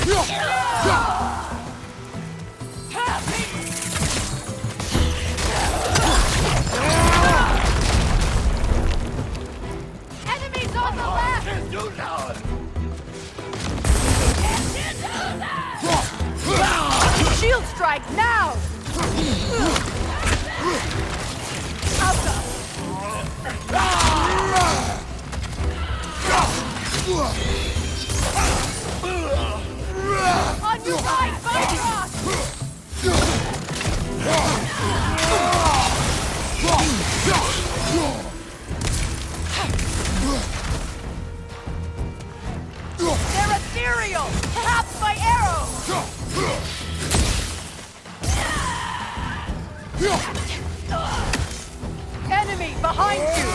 Enemies on the left! Shield strike now! On your right, Bifrost! They're ethereal! Tapped by arrows! Enemy behind you!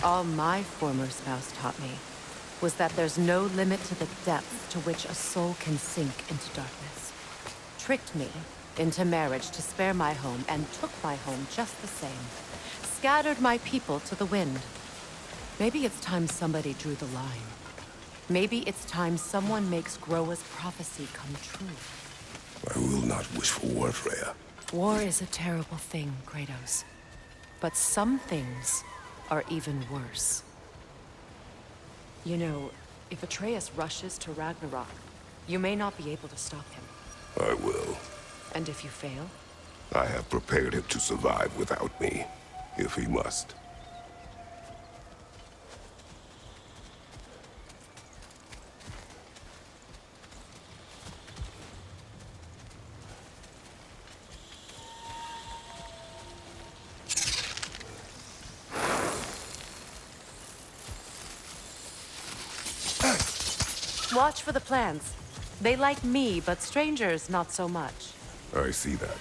All my former spouse taught me was that there's no limit to the depth to which a soul can sink into darkness. Tricked me into marriage to spare my home and took my home just the same. Scattered my people to the wind. Maybe it's time somebody drew the line. Maybe it's time someone makes Groa's prophecy come true. I will not wish for war, Freya. War is a terrible thing, Kratos. But some things are even worse. You know, if Atreus rushes to Ragnarok, you may not be able to stop him. I will. And if you fail? I have prepared him to survive without me, if he must. Watch for the plants. They like me, but strangers not so much. I see that.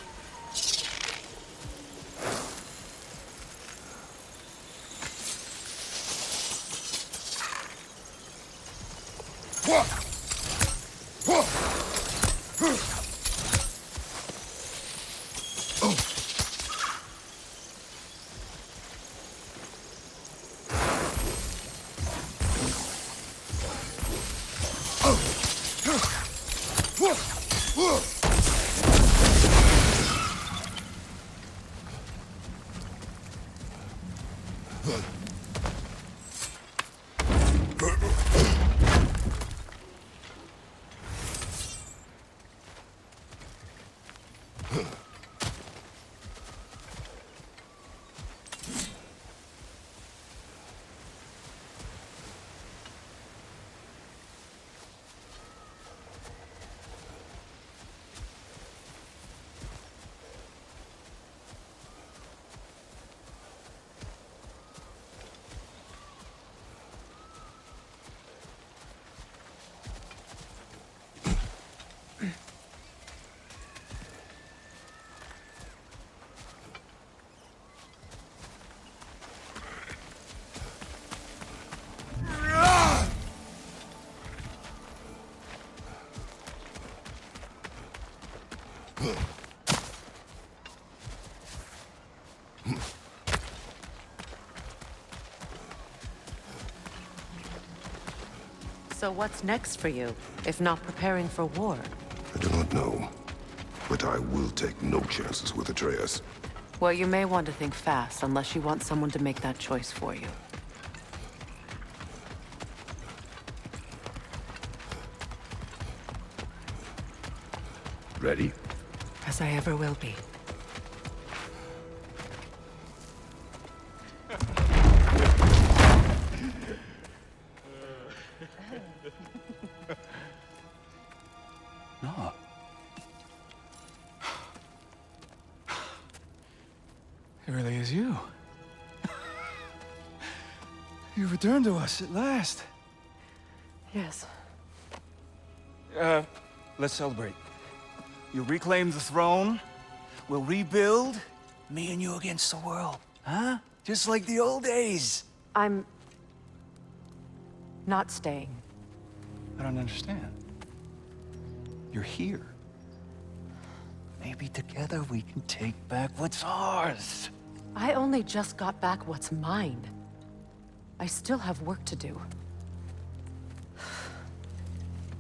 So what's next for you, if not preparing for war? I do not know, but I will take no chances with Atreus. Well, you may want to think fast, unless you want someone to make that choice for you. Ready? As I ever will be. No. It really is you. You returned to us at last. Yes. Let's celebrate. You reclaim the throne. We'll rebuild. Me and you against the world. Huh? Just like the old days. I'm... not staying. I don't understand. You're here. Maybe together we can take back what's ours. I only just got back what's mine. I still have work to do.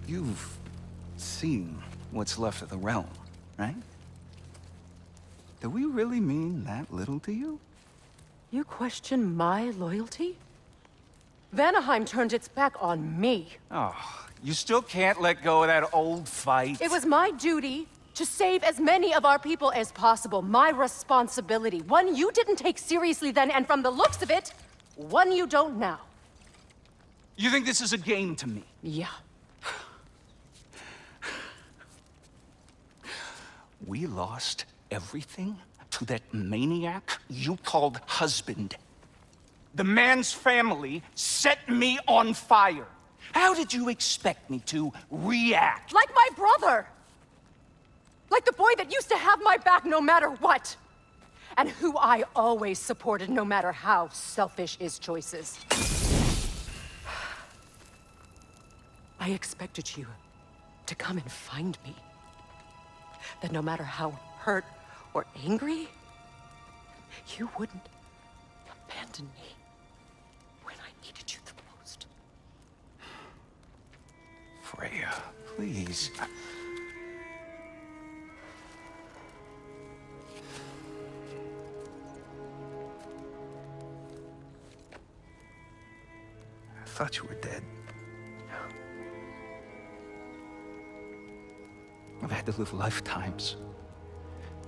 You've seen what's left of the realm, right? Do we really mean that little to you? You question my loyalty? Vanaheim turned its back on me. Oh, you still can't let go of that old fight. It was my duty to save as many of our people as possible. My responsibility. One you didn't take seriously then, and from the looks of it, one you don't now. You think this is a game to me? Yeah. We lost everything to that maniac you called husband. The man's family set me on fire. How did you expect me to react? Like my brother! Like the boy that used to have my back no matter what! And who I always supported no matter how selfish his choices. I expected you to come and find me. That no matter how hurt or angry, you wouldn't abandon me when I needed you the most. Freya, please. I thought you were dead. I've had to live lifetimes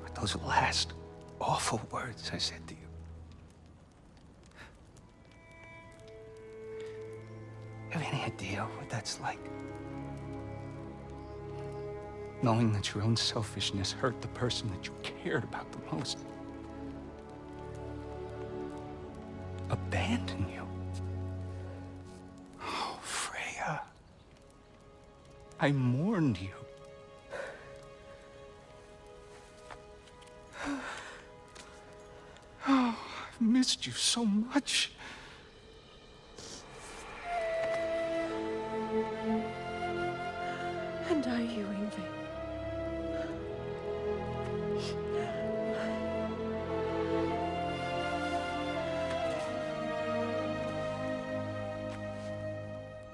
with those last awful words I said to you. Have any idea what that's like? Knowing that your own selfishness hurt the person that you cared about the most. Abandon you. Oh, Freya. I mourned you. Oh, I've missed you so much. And are you, Ingrid?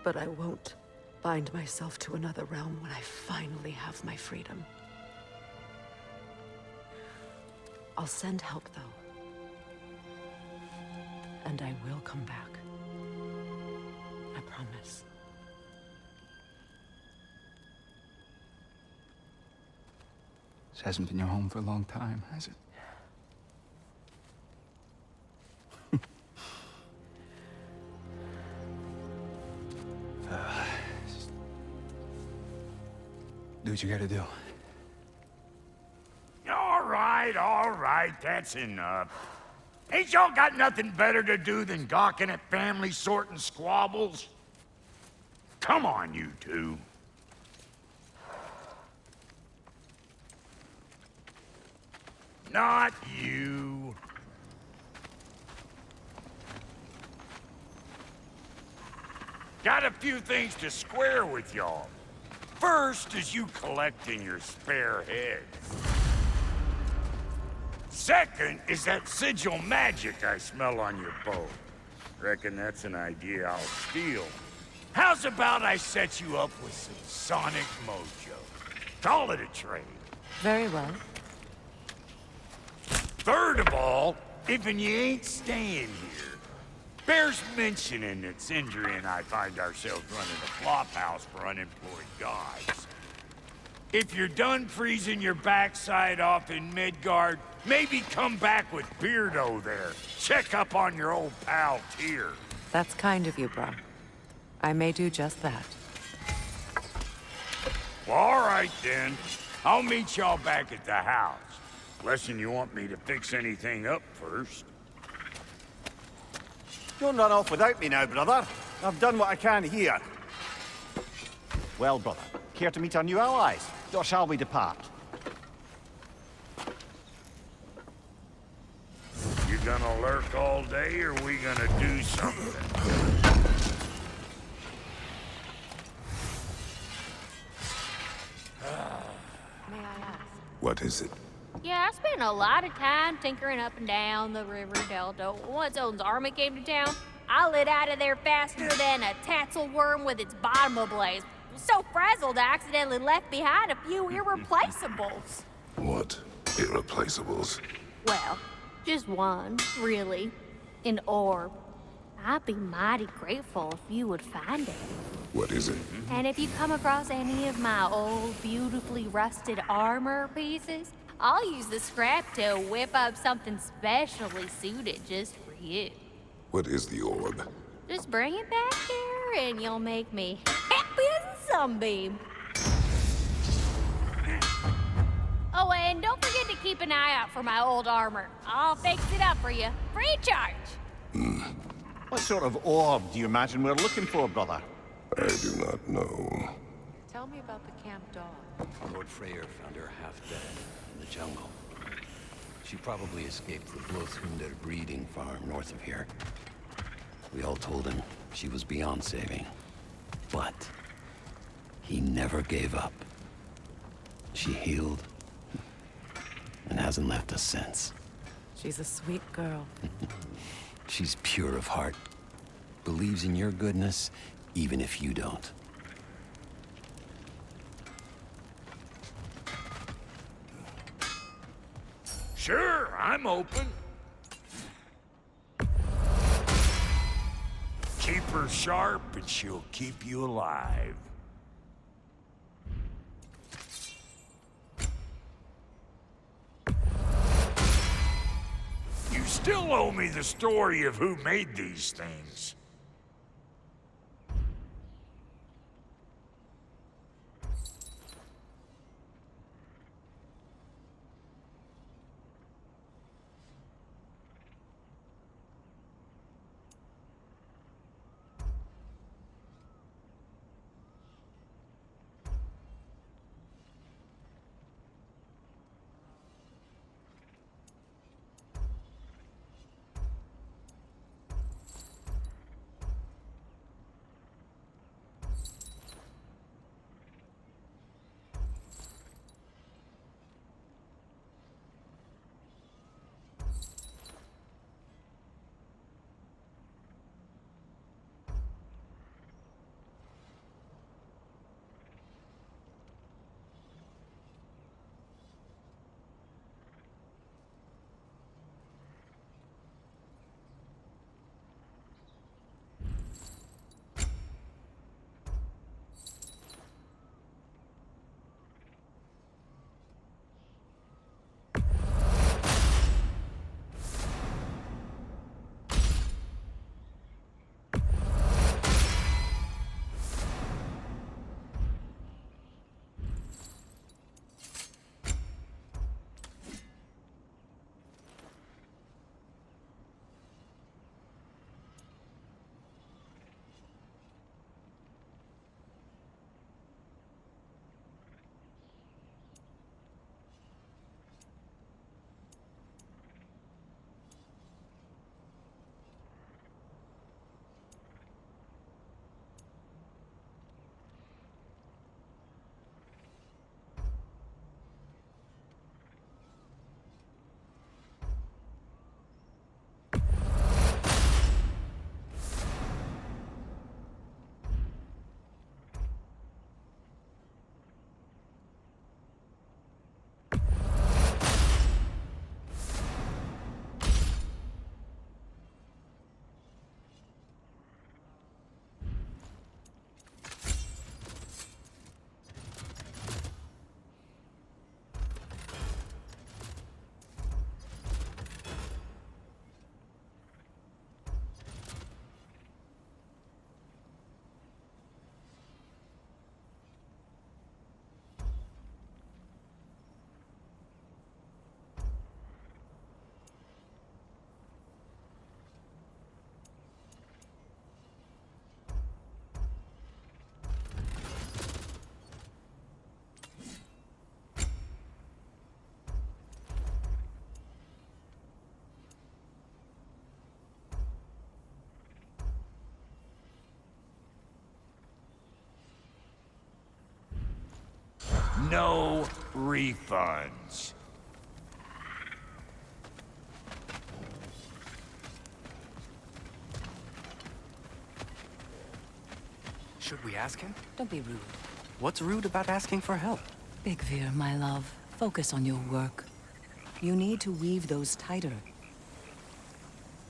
But I won't bind myself to another realm when I finally have my freedom. I'll send help, though. And I will come back. I promise. This hasn't been your home for a long time, has it? Do what you gotta do. All right, that's enough. Ain't y'all got nothing better to do than gawking at family sorting squabbles? Come on, you two. Not you. Got a few things to square with y'all. First is you collecting your spare heads. Second is that sigil magic I smell on your bow. Reckon that's an idea I'll steal. How's about I set you up with some sonic mojo? Call it a trade. Very well. Third of all, if you ain't staying here, bears mentioning that Sindri and I find ourselves running a flop house for unemployed guys. If you're done freezing your backside off in Midgard, maybe come back with Beardo there. Check up on your old pal Tyr. That's kind of you, Brock. I may do just that. Well, all right then. I'll meet y'all back at the house. Lesson you want me to fix anything up first. Don't run off without me now, brother. I've done what I can here. Well, brother, care to meet our new allies? Or shall we depart? You gonna lurk all day, or we gonna do something? May I ask? What is it? Yeah, I spent a lot of time tinkering up and down the river delta. Once Odin's army came to town, I lit out of there faster than a tassel worm with its bottom ablaze. So frazzled, I accidentally left behind a few irreplaceables. What? Irreplaceables? Well, just one, really. An orb. I'd be mighty grateful if you would find it. What is it? And if you come across any of my old, beautifully rusted armor pieces, I'll use the scrap to whip up something specially suited just for you. What is the orb? Just bring it back here and you'll make me happy as a sunbeam. Oh, and don't forget to keep an eye out for my old armor. I'll fix it up for you, free of charge. What sort of orb do you imagine we're looking for, brother? I do not know. Tell me about the camp dog. Lord Freya found her half dead in the jungle. She probably escaped the Blothhunder breeding farm north of here. We all told him she was beyond saving. But he never gave up. She healed and hasn't left us since. She's a sweet girl. She's pure of heart. Believes in your goodness, even if you don't. Sure, I'm open. Keep her sharp and she'll keep you alive. You still owe me the story of who made these things. no refunds. Should we ask him? Don't be rude. What's rude about asking for help? Big Veer, my love. Focus on your work. You need to weave those tighter.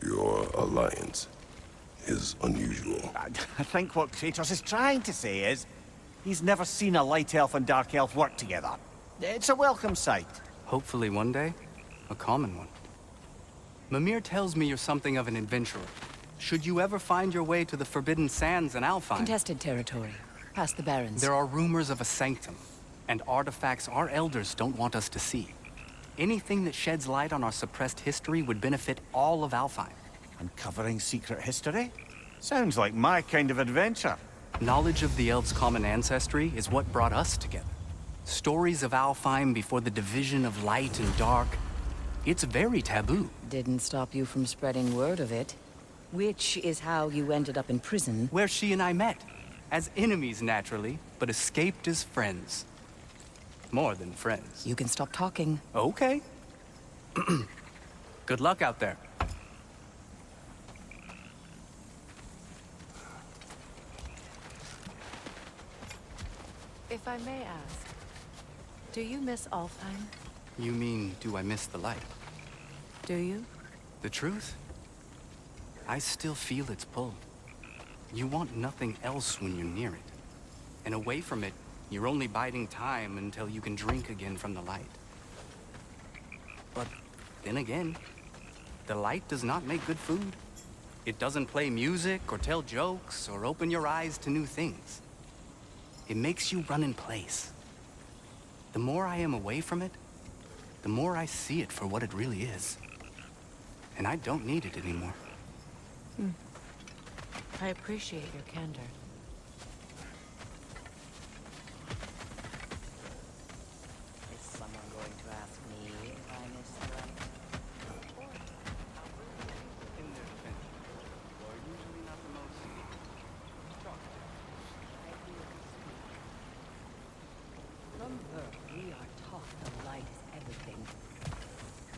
Your alliance is unusual. I think what Kratos is trying to say is, he's never seen a light elf and dark elf work together. It's a welcome sight. Hopefully one day, a common one. Mimir tells me you're something of an adventurer. Should you ever find your way to the Forbidden Sands in Alfheim... Contested territory. Past the Barrens. There are rumors of a sanctum, and artifacts our elders don't want us to see. Anything that sheds light on our suppressed history would benefit all of Alfheim. Uncovering secret history? Sounds like my kind of adventure. Knowledge of the elves' common ancestry is what brought us together. Stories of Alfheim before the division of light and dark. It's very taboo. Didn't stop you from spreading word of it. Which is how you ended up in prison. Where she and I met. As enemies, naturally, but escaped as friends. More than friends. You can stop talking. Okay. Good luck out there. If I may ask, do you miss Alfheim? You mean, do I miss the light? Do you? The truth? I still feel its pull. You want nothing else when you're near it. And away from it, you're only biding time until you can drink again from the light. But then again, the light does not make good food. It doesn't play music or tell jokes or open your eyes to new things. It makes you run in place. The more I am away from it, the more I see it for what it really is. And I don't need it anymore. I appreciate your candor. Is someone going to ask me if I miss the light? In their defense, are usually not the most talkative. From birth, we are taught the light is everything.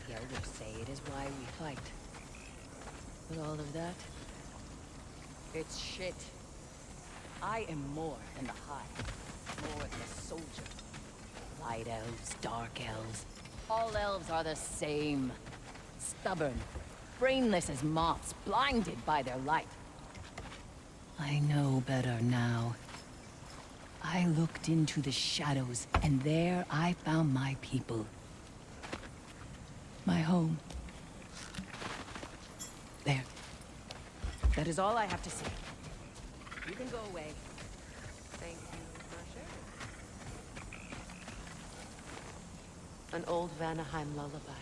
The elders say it is why we fight. But all of that, it's shit. I am more than the Hive, more than a soldier. Light elves, dark elves, all elves are the same. Stubborn, brainless as moths, blinded by their light. I know better now. I looked into the shadows, and there I found my people. My home. There. That is all I have to say. You can go away. Thank you for sharing. An old Vanaheim lullaby.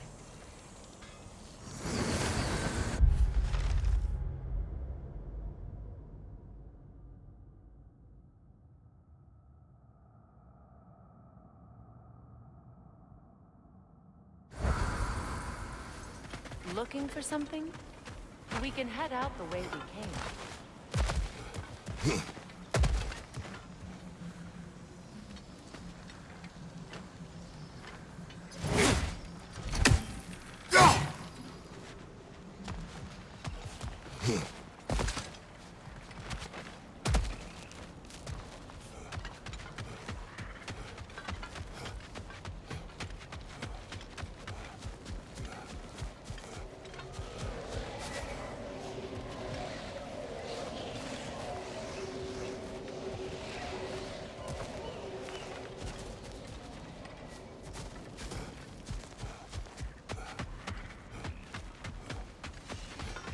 Looking for something? We can head out the way we came.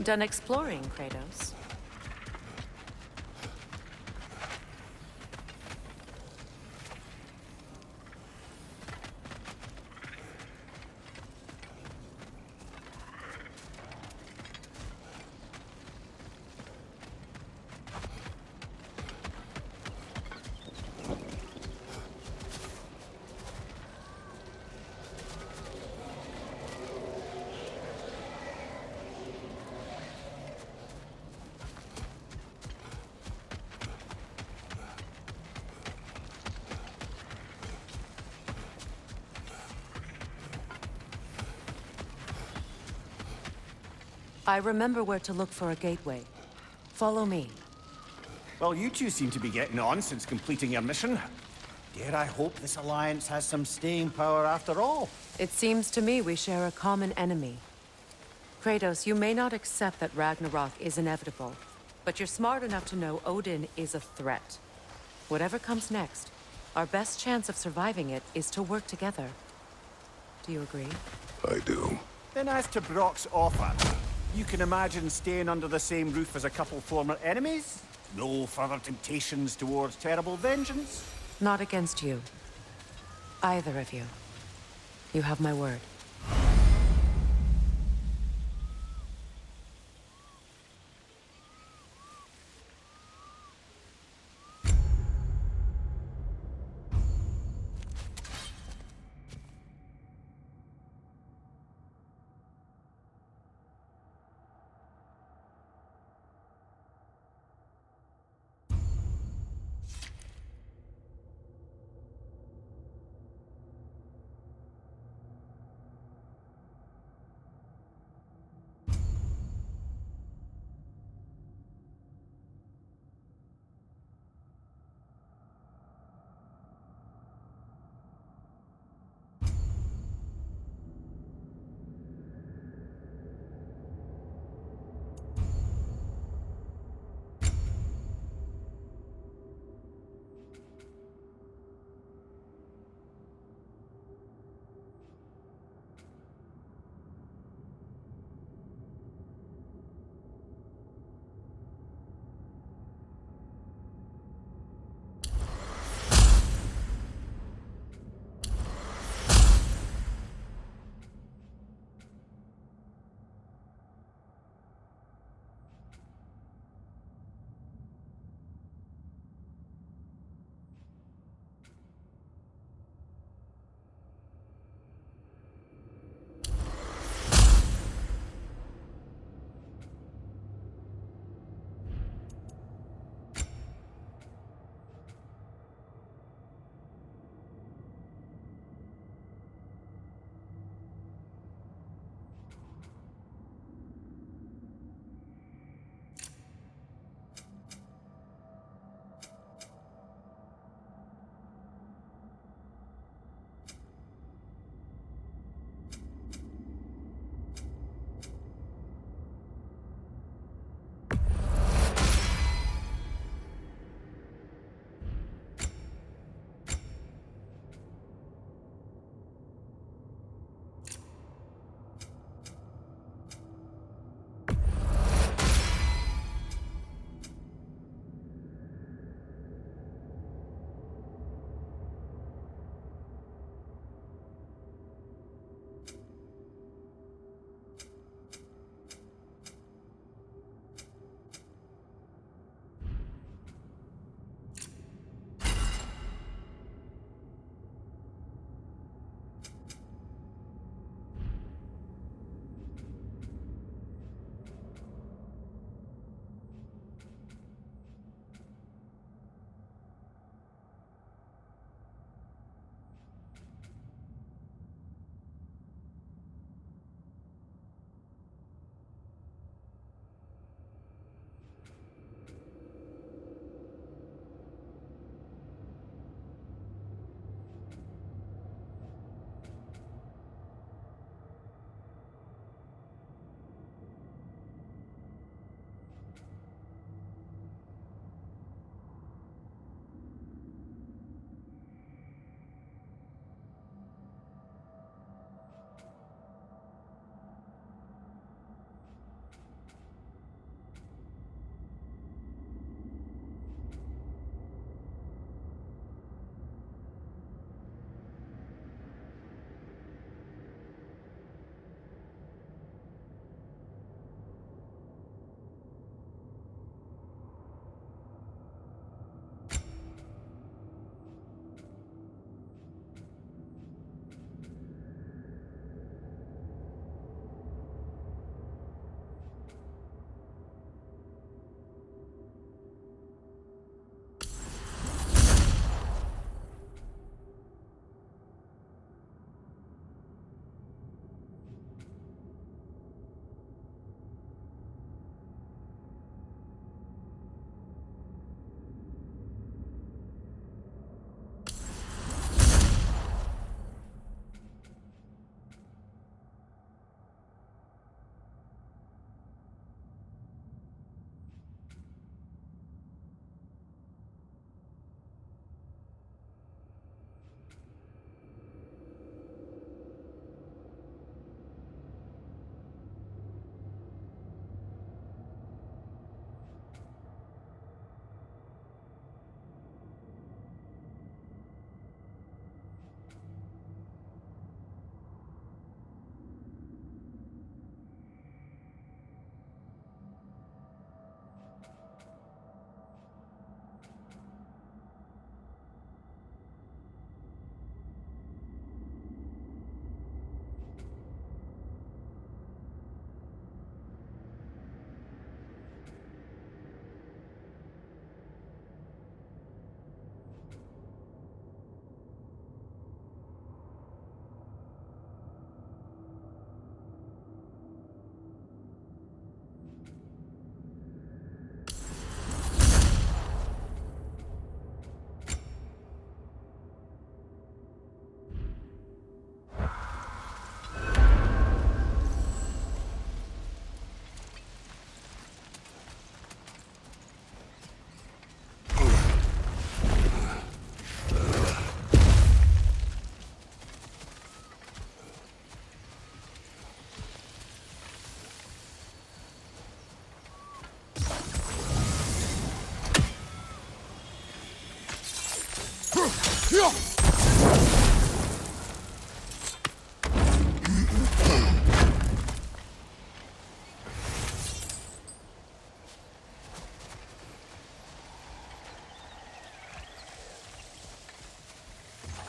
Done exploring, Kratos. I remember where to look for a gateway. Follow me. Well, you two seem to be getting on since completing your mission. Dare I hope this alliance has some staying power after all? It seems to me we share a common enemy. Kratos, you may not accept that Ragnarok is inevitable, but you're smart enough to know Odin is a threat. Whatever comes next, our best chance of surviving it is to work together. Do you agree? I do. Then as to Brock's offer, you can imagine staying under the same roof as a couple former enemies? No further temptations towards terrible vengeance? Not against you. Either of you. You have my word.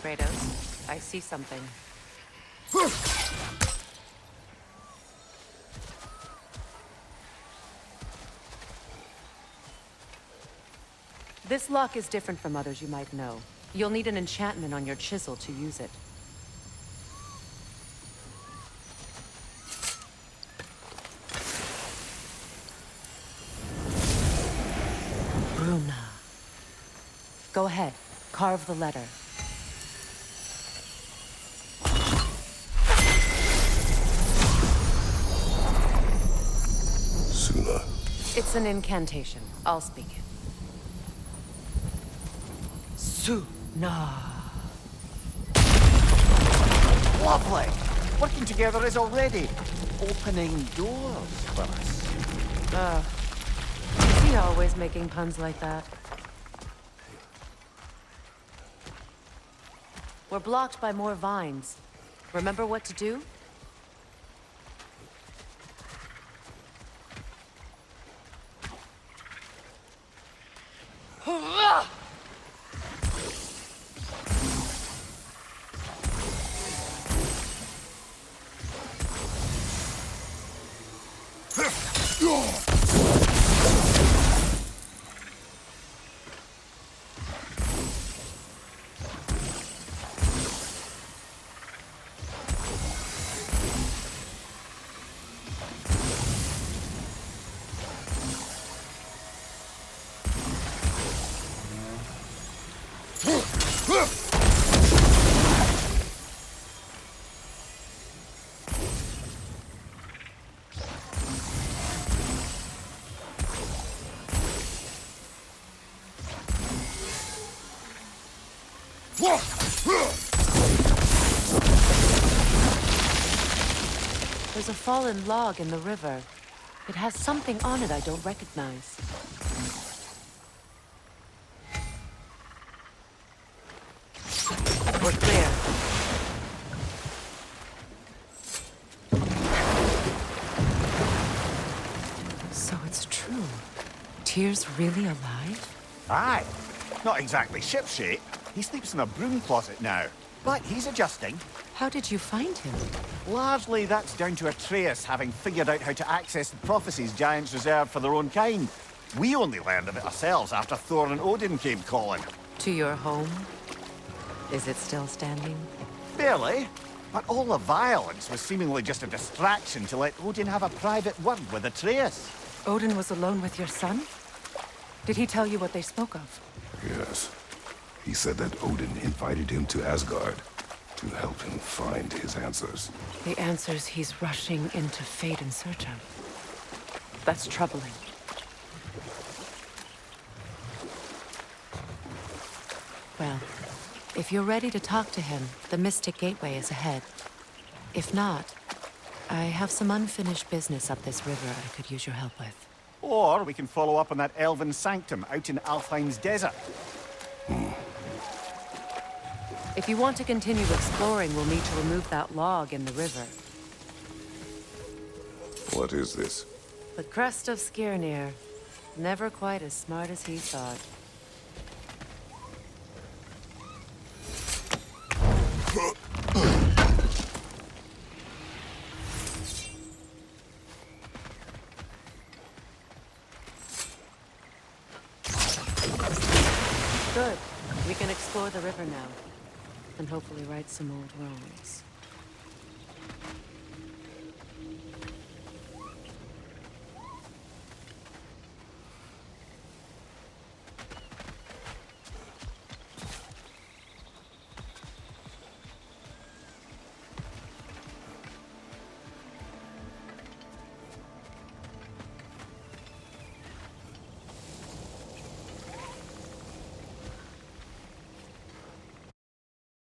Kratos. I see something. This lock is different from others you might know. You'll need an enchantment on your chisel to use it. Bruna. Go ahead. Carve the letter. Suna. It's an incantation. I'll speak it. Suna. Lovely! Working together is already opening doors for us. Is he always making puns like that? We're blocked by more vines. Remember what to do? There's a fallen log in the river. It has something on it I don't recognize. We're clear. So it's true. Tyr's really alive? Aye. Not exactly shipshape. He sleeps in a broom closet now. But he's adjusting. How did you find him? Largely, that's down to Atreus having figured out how to access the prophecies giants reserve for their own kind. We only learned of it ourselves after Thor and Odin came calling. To your home? Is it still standing? Barely. But all the violence was seemingly just a distraction to let Odin have a private word with Atreus. Odin was alone with your son? Did he tell you what they spoke of? Yes. He said that Odin invited him to Asgard to help him find his answers. The answers he's rushing into fate in search of. That's troubling. Well, if you're ready to talk to him, the Mystic Gateway is ahead. If not, I have some unfinished business up this river I could use your help with. Or we can follow up on that elven sanctum out in Alfheim's desert. If you want to continue exploring, we'll need to remove that log in the river. What is this? The crest of Skirnir. Never quite as smart as he thought. Good. We can explore the river now. And hopefully right some old wrongs.